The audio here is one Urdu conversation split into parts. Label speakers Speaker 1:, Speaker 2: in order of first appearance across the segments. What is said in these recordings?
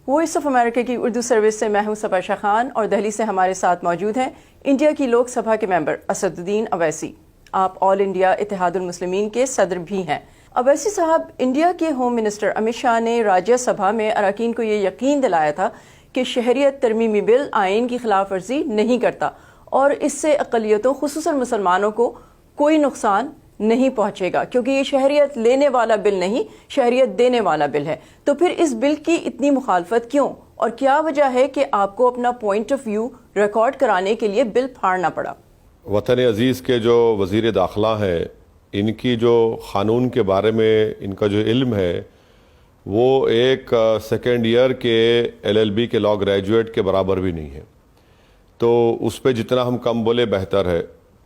Speaker 1: وائس آف امریکہ کی اردو سروس سے میں ہوں صبا شاہ خان، اور دہلی سے ہمارے ساتھ موجود ہیں انڈیا کی لوک سبھا کے ممبر اسد الدین اویسی۔ آپ آل انڈیا اتحاد المسلمین کے صدر بھی ہیں۔ اویسی صاحب، انڈیا کے ہوم منسٹر امت شاہ نے راجیہ سبھا میں اراکین کو یہ یقین دلایا تھا کہ شہریت ترمیمی بل آئین کی خلاف ورزی نہیں کرتا اور اس سے اقلیتوں خصوصاً مسلمانوں کو کوئی نقصان نہیں پہنچے گا، کیونکہ یہ شہریت لینے والا بل نہیں، شہریت دینے والا بل ہے۔ تو پھر اس بل کی اتنی مخالفت کیوں، اور کیا وجہ ہے کہ آپ کو اپنا پوائنٹ آف ویو ریکارڈ کرانے کے لیے بل پھاڑنا پڑا؟
Speaker 2: وطن عزیز کے جو وزیر داخلہ ہیں، ان کی جو قانون کے بارے میں ان کا جو علم ہے وہ ایک سیکنڈ ایئر کے LLB کے لاء گریجویٹ کے برابر بھی نہیں ہے، تو اس پہ جتنا ہم کم بولے بہتر ہے۔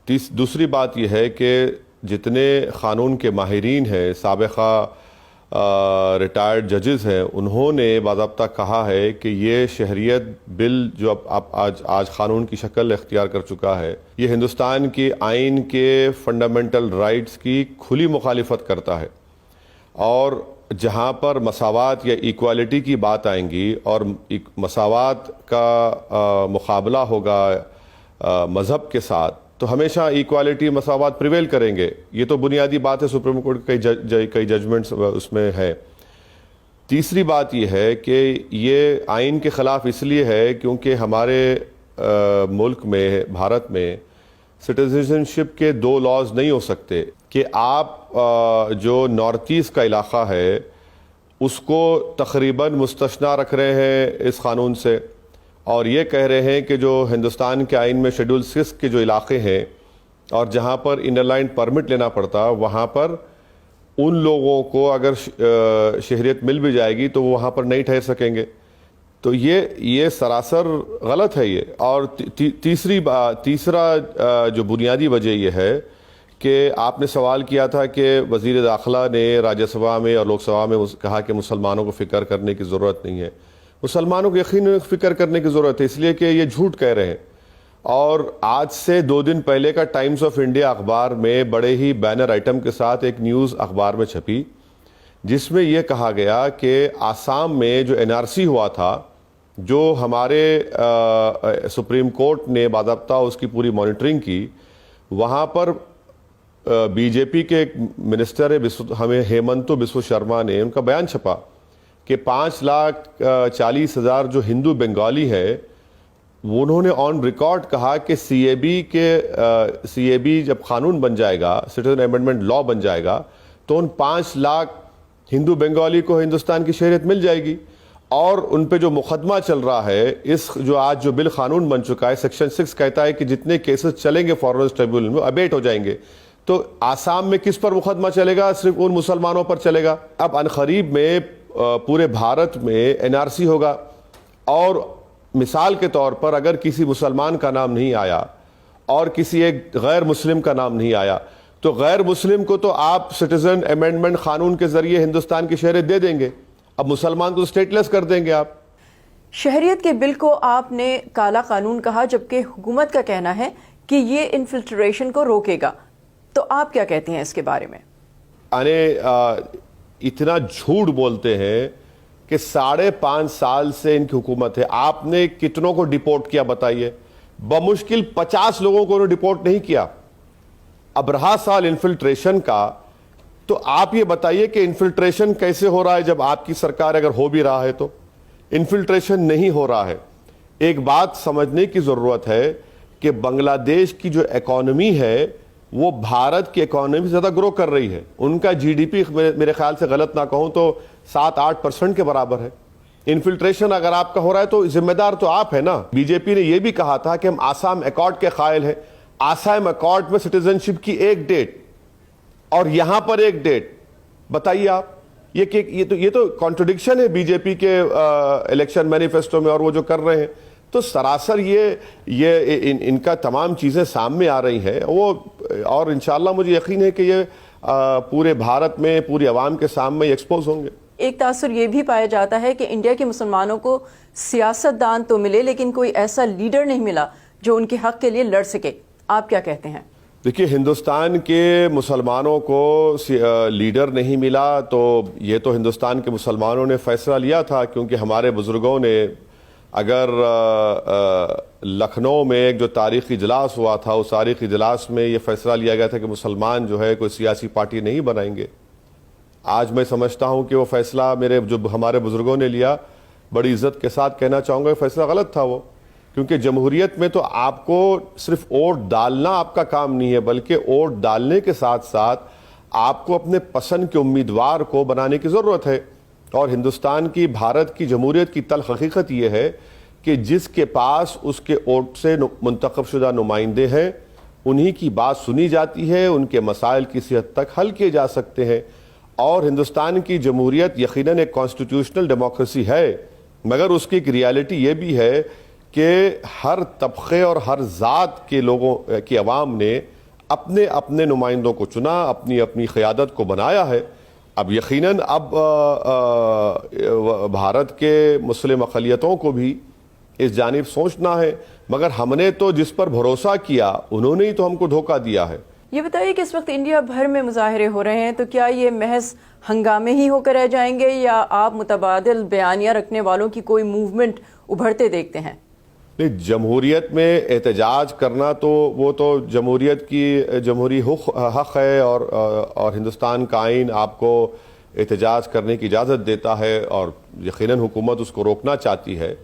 Speaker 2: دوسری بات یہ ہے کہ جتنے قانون کے ماہرین ہیں، سابقہ ریٹائرڈ ججز ہیں، انہوں نے باضابطہ کہا ہے کہ یہ شہریت بل جو اب آج قانون کی شکل اختیار کر چکا ہے، یہ ہندوستان کی آئین کے فنڈامنٹل رائٹس کی کھلی مخالفت کرتا ہے، اور جہاں پر مساوات یا ایکوالٹی کی بات آئیں گی اور مساوات کا مقابلہ ہوگا مذہب کے ساتھ، تو ہمیشہ ایکوالٹی مساوات پریویل کریں گے۔ یہ تو بنیادی بات ہے، سپریم کورٹ کے کئی ججمنٹس اس میں ہے۔ تیسری بات یہ ہے کہ یہ آئین کے خلاف اس لیے ہے کیونکہ ہمارے ملک میں، بھارت میں، سٹیزن شپ کے دو لاز نہیں ہو سکتے کہ آپ جو نارتھ ایسٹ کا علاقہ ہے اس کو تقریباً مستثنیٰ رکھ رہے ہیں اس قانون سے، اور یہ کہہ رہے ہیں کہ جو ہندوستان کے آئین میں شیڈول 6 کے جو علاقے ہیں اور جہاں پر انر لائن پرمٹ لینا پڑتا، وہاں پر ان لوگوں کو اگر شہریت مل بھی جائے گی تو وہ وہاں پر نہیں ٹھہر سکیں گے۔ تو یہ سراسر غلط ہے یہ۔ اور تیسرا جو بنیادی وجہ یہ ہے کہ آپ نے سوال کیا تھا کہ وزیر داخلہ نے راجیہ سبھا میں اور لوک سبھا میں کہا کہ مسلمانوں کو فکر کرنے کی ضرورت نہیں ہے۔ مسلمانوں کو یقیناً فکر کرنے کی ضرورت ہے، اس لیے کہ یہ جھوٹ کہہ رہے ہیں۔ اور آج سے 2 دن پہلے کا ٹائمز آف انڈیا اخبار میں بڑے ہی بینر آئٹم کے ساتھ ایک نیوز اخبار میں چھپی، جس میں یہ کہا گیا کہ آسام میں جو NRC ہوا تھا، جو ہمارے سپریم کورٹ نے باضابطہ اس کی پوری مانیٹرنگ کی، وہاں پر BJP کے ایک منسٹر ہمیں ہیمنتو بسو شرما نے ان کا بیان چھپا کہ 5,40,000 جو ہندو بنگالی ہے، انہوں نے آن ریکارڈ کہا کہ CAB جب قانون بن جائے گا، سٹیزن امینڈمنٹ لاء بن جائے گا، تو ان 5 لاکھ ہندو بنگالی کو ہندوستان کی شہریت مل جائے گی۔ اور ان پہ جو مقدمہ چل رہا ہے، اس جو آج جو بل قانون بن چکا ہے، سیکشن 6 کہتا ہے کہ جتنے کیسز چلیں گے فارورڈ ٹریبیونل میں ابیٹ ہو جائیں گے۔ تو آسام میں کس پر مقدمہ چلے گا؟ صرف ان مسلمانوں پر چلے گا۔ اب عنقریب میں پورے بھارت میں NRC ہوگا، اور مثال کے طور پر اگر کسی مسلمان کا نام نہیں آیا اور کسی ایک غیر مسلم کا نام نہیں آیا، تو غیر مسلم کو تو آپ سٹیزن امینڈمنٹ قانون کے ذریعے ہندوستان کی شہریت دے دیں گے، اب مسلمان کو اسٹیٹ لیس کر دیں گے آپ۔
Speaker 1: شہریت کے بل کو آپ نے کالا قانون کہا، جبکہ حکومت کا کہنا ہے کہ یہ انفلٹریشن کو روکے گا، تو آپ کیا کہتے ہیں اس کے بارے میں؟
Speaker 2: اتنا جھوٹ بولتے ہیں کہ 5.5 سال سے ان کی حکومت ہے، آپ نے کتنوں کو ڈیپورٹ کیا بتائیے؟ بمشکل 50 لوگوں کو ڈیپورٹ نہیں کیا۔ اب رہا سال انفلٹریشن کا، تو آپ یہ بتائیے کہ انفلٹریشن کیسے ہو رہا ہے جب آپ کی سرکار اگر ہو بھی رہا ہے تو؟ انفلٹریشن نہیں ہو رہا ہے۔ ایک بات سمجھنے کی ضرورت ہے کہ بنگلہ دیش کی جو اکانومی ہے وہ بھارت کی اکانومی سے زیادہ گرو کر رہی ہے۔ ان کا GDP میرے خیال سے غلط نہ کہوں تو 7-8% کے برابر ہے۔ انفلٹریشن اگر آپ کا ہو رہا ہے تو ذمہ دار تو آپ ہے نا۔ BJP نے یہ بھی کہا تھا کہ ہم آسام ایکارڈ کے قائل ہیں۔ آسام ایکارڈ میں سٹیزن شپ کی ایک ڈیٹ اور یہاں پر ایک ڈیٹ، بتائیے آپ، یہ تو کانٹرڈکشن ہے BJP کے الیکشن مینیفیسٹو میں اور وہ جو کر رہے ہیں۔ تو سراسر یہ ان کا تمام چیزیں سامنے آ رہی ہیں، وہ اور انشاءاللہ مجھے یقین ہے کہ یہ پورے بھارت میں پوری عوام کے سامنے ایکسپوز ہوں گے۔
Speaker 1: ایک تاثر یہ بھی پایا جاتا ہے کہ انڈیا کے مسلمانوں کو سیاست دان تو ملے لیکن کوئی ایسا لیڈر نہیں ملا جو ان کے حق کے لیے لڑ سکے، آپ کیا کہتے ہیں؟
Speaker 2: دیکھیے ہندوستان کے مسلمانوں کو لیڈر نہیں ملا تو یہ تو ہندوستان کے مسلمانوں نے فیصلہ لیا تھا، کیونکہ ہمارے بزرگوں نے اگر لکھنؤ میں ایک جو تاریخی اجلاس ہوا تھا، اس تاریخی اجلاس میں یہ فیصلہ لیا گیا تھا کہ مسلمان جو ہے کوئی سیاسی پارٹی نہیں بنائیں گے۔ آج میں سمجھتا ہوں کہ وہ فیصلہ جو ہمارے بزرگوں نے لیا، بڑی عزت کے ساتھ کہنا چاہوں گا، یہ فیصلہ غلط تھا وہ، کیونکہ جمہوریت میں تو آپ کو صرف ووٹ ڈالنا آپ کا کام نہیں ہے، بلکہ ووٹ ڈالنے کے ساتھ ساتھ آپ کو اپنے پسند کے امیدوار کو بنانے کی ضرورت ہے۔ اور ہندوستان کی، بھارت کی جمہوریت کی تلخ حقیقت یہ ہے کہ جس کے پاس اس کے ووٹ سے منتخب شدہ نمائندے ہیں، انہی کی بات سنی جاتی ہے، ان کے مسائل کسی حد تک حل کیے جا سکتے ہیں۔ اور ہندوستان کی جمہوریت یقیناً ایک کانسٹیٹیوشنل ڈیموکریسی ہے، مگر اس کی ایک ریالٹی یہ بھی ہے کہ ہر طبقے اور ہر ذات کے لوگوں کی عوام نے اپنے اپنے نمائندوں کو چنا، اپنی اپنی قیادت کو بنایا ہے۔ اب یقیناً بھارت کے مسلم اقلیتوں کو بھی اس جانب سوچنا ہے، مگر ہم نے تو جس پر بھروسہ کیا انہوں نے ہی تو ہم کو دھوکہ دیا ہے۔
Speaker 1: یہ بتائیے کہ اس وقت انڈیا بھر میں مظاہرے ہو رہے ہیں، تو کیا یہ محض ہنگامے ہی ہو کر رہ جائیں گے، یا آپ متبادل بیانیہ رکھنے والوں کی کوئی موومنٹ ابھرتے دیکھتے ہیں؟
Speaker 2: نہیں، جمہوریت میں احتجاج کرنا تو وہ تو جمہوریت کی جمہوری حق ہے، اور ہندوستان کا آئین آپ کو احتجاج کرنے کی اجازت دیتا ہے، اور یقیناً حکومت اس کو روکنا چاہتی ہے،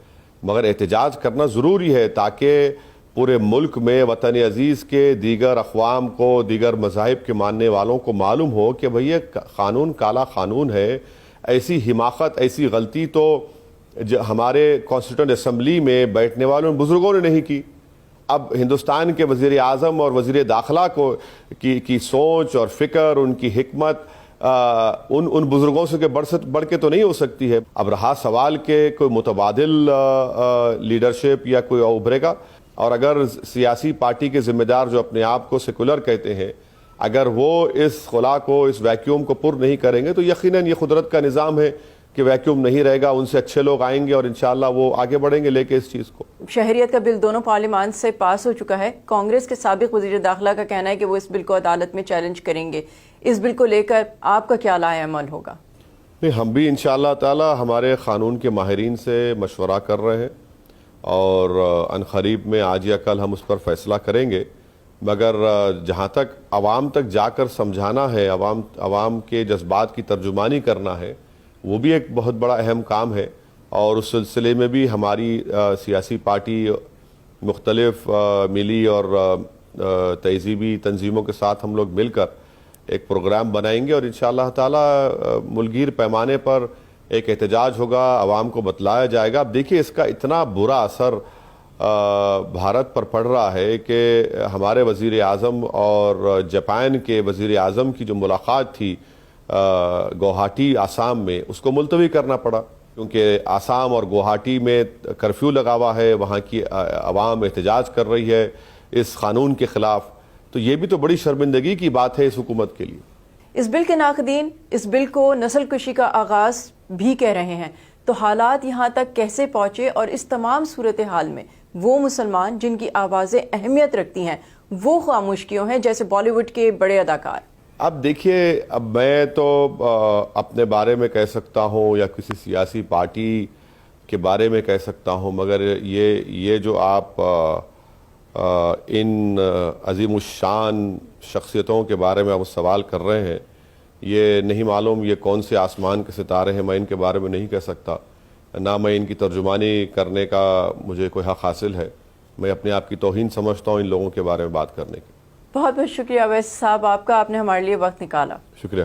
Speaker 2: مگر احتجاج کرنا ضروری ہے تاکہ پورے ملک میں وطن عزیز کے دیگر اقوام کو، دیگر مذاہب کے ماننے والوں کو معلوم ہو کہ بھئی یہ قانون کالا قانون ہے۔ ایسی حماقت، ایسی غلطی تو ہمارے کانسٹیٹیوئنٹ اسمبلی میں بیٹھنے والوں بزرگوں نے نہیں کی۔ اب ہندوستان کے وزیر اعظم اور وزیر داخلہ کی سوچ اور فکر، ان کی حکمت ان بزرگوں سے بڑھ کے تو نہیں ہو سکتی ہے۔ اب رہا سوال کہ کوئی متبادل لیڈرشپ یا کوئی ابھرے گا، اور اگر سیاسی پارٹی کے ذمہ دار جو اپنے آپ کو سیکولر کہتے ہیں، اگر وہ اس خلا کو، اس ویکیوم کو پر نہیں کریں گے تو یقیناً یہ قدرت کا نظام ہے کہ ویکیوم نہیں رہے گا، ان سے اچھے لوگ آئیں گے اور انشاءاللہ وہ آگے بڑھیں گے لے کے اس چیز کو۔
Speaker 1: شہریت کا بل دونوں پارلیمان سے پاس ہو چکا ہے۔ کانگریس کے سابق وزیر داخلہ کا کہنا ہے کہ وہ اس بل کو عدالت میں چیلنج کریں گے۔ اس بل کو لے کر آپ کا کیا رائے عمل ہوگا؟
Speaker 2: نہیں، ہم بھی انشاءاللہ تعالی ہمارے قانون کے ماہرین سے مشورہ کر رہے ہیں، اور عنقریب میں آج یا کل ہم اس پر فیصلہ کریں گے، مگر جہاں تک عوام تک جا کر سمجھانا ہے، عوام کے جذبات کی ترجمانی کرنا ہے، وہ بھی ایک بہت بڑا اہم کام ہے، اور اس سلسلے میں بھی ہماری سیاسی پارٹی مختلف ملی اور تہذیبی تنظیموں کے ساتھ ہم لوگ مل کر ایک پروگرام بنائیں گے، اور انشاءاللہ تعالی ملکگیر پیمانے پر ایک احتجاج ہوگا، عوام کو بتلایا جائے گا۔ اب دیکھیے اس کا اتنا برا اثر بھارت پر پڑ رہا ہے کہ ہمارے وزیر اعظم اور جاپان کے وزیر اعظم کی جو ملاقات تھی گوہاٹی آسام میں، اس کو ملتوی کرنا پڑا، کیونکہ آسام اور گوہاٹی میں کرفیو لگا ہوا ہے، وہاں کی عوام احتجاج کر رہی ہے اس قانون کے خلاف۔ تو یہ بھی تو بڑی شرمندگی کی بات ہے اس حکومت کے لیے۔
Speaker 1: اس بل کے ناقدین اس بل کو نسل کشی کا آغاز بھی کہہ رہے ہیں، تو حالات یہاں تک کیسے پہنچے، اور اس تمام صورتحال میں وہ مسلمان جن کی آوازیں اہمیت رکھتی ہیں وہ خاموش کیوں ہیں، جیسے بالی ووڈ کے بڑے اداکار؟
Speaker 2: اب دیکھیے، اب میں تو اپنے بارے میں کہہ سکتا ہوں یا کسی سیاسی پارٹی کے بارے میں کہہ سکتا ہوں، مگر یہ جو آپ ان عظیم الشان شخصیتوں کے بارے میں آپ سوال کر رہے ہیں، یہ نہیں معلوم یہ کون سے آسمان کے ستارے ہیں، میں ان کے بارے میں نہیں کہہ سکتا، نہ میں ان کی ترجمانی کرنے کا مجھے کوئی حق حاصل ہے۔ میں اپنے آپ کی توہین سمجھتا ہوں ان لوگوں کے بارے میں بات کرنے کی۔
Speaker 1: بہت بہت شکریہ اویسی صاحب آپ کا، آپ نے ہمارے لیے وقت نکالا۔
Speaker 2: شکریہ۔